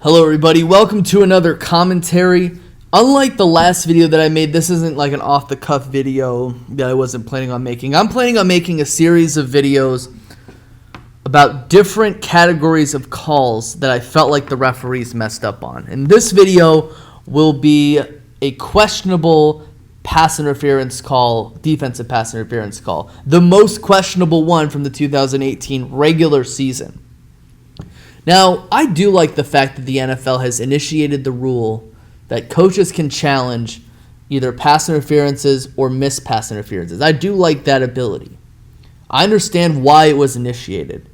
Hello everybody, welcome to another commentary. Unlike the last video that I made, this isn't like an off-the-cuff video that I wasn't planning on making. I'm planning on making a series of videos about different categories of calls that I felt like the referees messed up on. And this video will be a questionable pass interference call, defensive pass interference call. The most questionable one from the 2018 regular season. Now, I do like the fact that the NFL has initiated the rule that coaches can challenge either pass interferences or missed pass interferences. I do like that ability. I understand why it was initiated.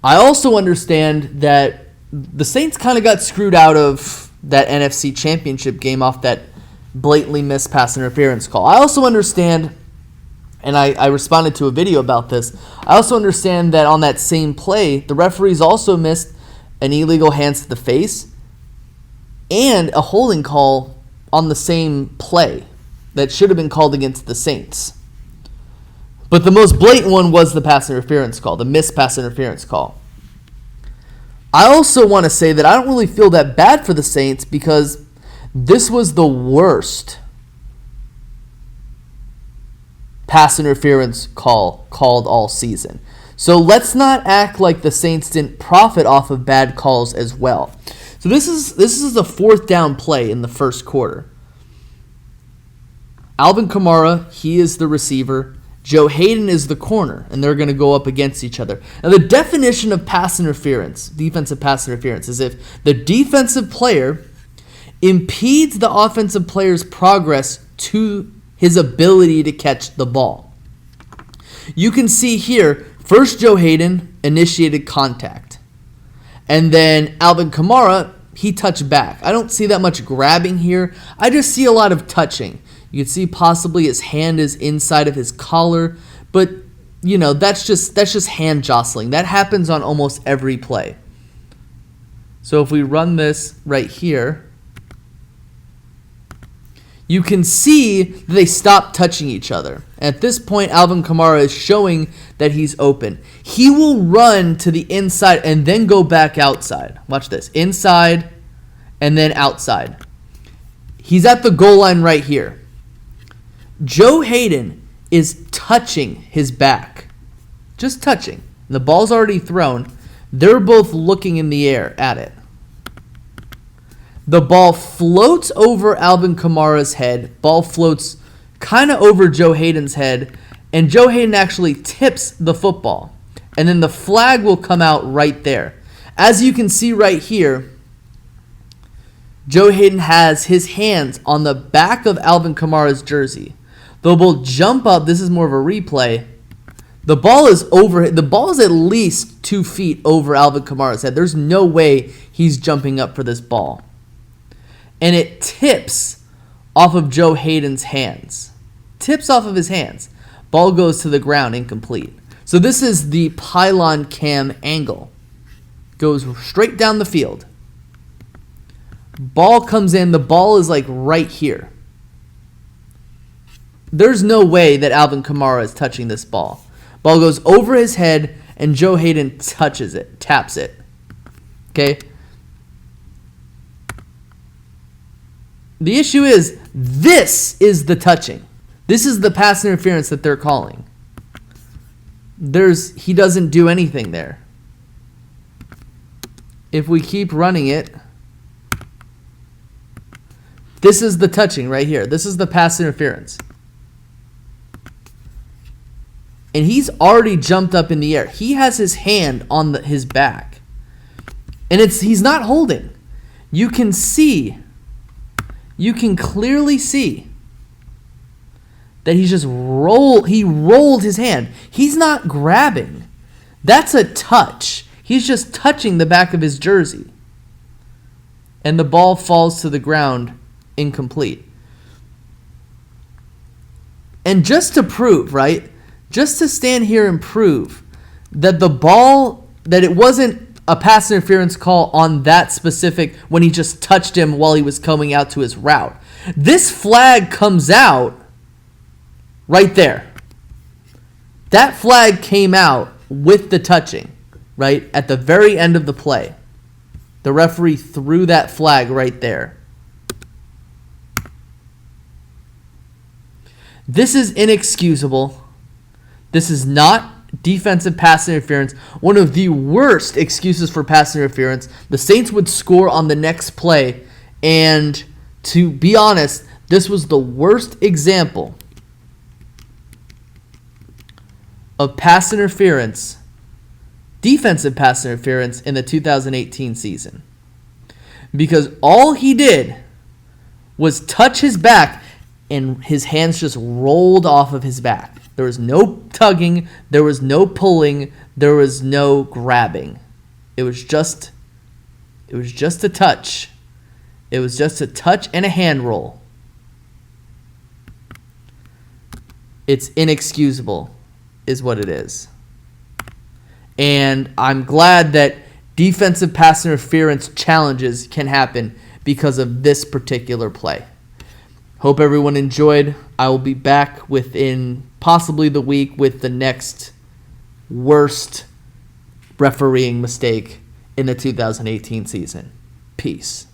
I also understand that the Saints kind of got screwed out of that NFC Championship game off that blatantly missed pass interference call. I also understand, and I responded to a video about this, I also understand that on that same play, the referees also missed an illegal hands to the face and a holding call on the same play that should have been called against the Saints. But the most blatant one was the pass interference call, the missed pass interference call. I also want to say that I don't really feel that bad for the Saints because this was the worst pass interference call called all season. So let's not act like the Saints didn't profit off of bad calls as well. So this is a fourth down play in the first quarter. Alvin Kamara, he is the receiver. Joe Hayden is the corner, and they're going to go up against each other. Now the definition of pass interference, defensive pass interference, is if the defensive player impedes the offensive player's progress to his ability to catch the ball. You can see here, first Joe Hayden initiated contact. And then Alvin Kamara, he touched back. I don't see that much grabbing here. I just see a lot of touching. You can see possibly his hand is inside of his collar. But, you know, that's just hand jostling. That happens on almost every play. So if we run this right here, you can see that they stop touching each other. At this point, Alvin Kamara is showing that he's open. He will run to the inside and then go back outside. Watch this. Inside and then outside. He's at the goal line right here. Joe Hayden is touching his back. Just touching. The ball's already thrown. They're both looking in the air at it. The ball floats over Alvin Kamara's head. Ball floats kind of over Joe Hayden's head. And Joe Hayden actually tips the football. And then the flag will come out right there. As you can see right here, Joe Hayden has his hands on the back of Alvin Kamara's jersey. They'll both jump up. This is more of a replay. The ball is at least 2 feet over Alvin Kamara's head. There's no way he's jumping up for this ball. And it tips off of Joe Hayden's hands. Tips off of his hands. Ball goes to the ground, incomplete. So this is the pylon cam angle. Goes straight down the field. Ball comes in. The ball is like right here. There's no way that Alvin Kamara is touching this ball. Ball goes over his head, and Joe Hayden touches it, taps it. Okay? The issue is, this is the touching. This is the pass interference that they're calling. He doesn't do anything there. If we keep running it, this is the touching right here. This is the pass interference. And he's already jumped up in the air. He has his hand on his back. And he's not holding. You can clearly see that he rolled his hand. He's not grabbing. That's a touch. He's just touching the back of his jersey. And the ball falls to the ground incomplete. And just to prove, right? Just to stand here and prove that that it wasn't a pass interference call on that specific when he just touched him while he was coming out to his route. This flag comes out right there. That flag came out with the touching, right, at the very end of the play. The referee threw that flag right there. This is inexcusable. This is not defensive pass interference. One of the worst excuses for pass interference. The Saints would score on the next play. And to be honest, this was the worst example of pass interference, defensive pass interference in the 2018 season. Because all he did was touch his back and his hands just rolled off of his back. There was no tugging, there was no pulling, there was no grabbing. It was just a touch. It was just a touch and a hand roll. It's inexcusable, is what it is. And I'm glad that defensive pass interference challenges can happen because of this particular play. Hope everyone enjoyed. I will be back within possibly the week with the next worst refereeing mistake in the 2018 season. Peace.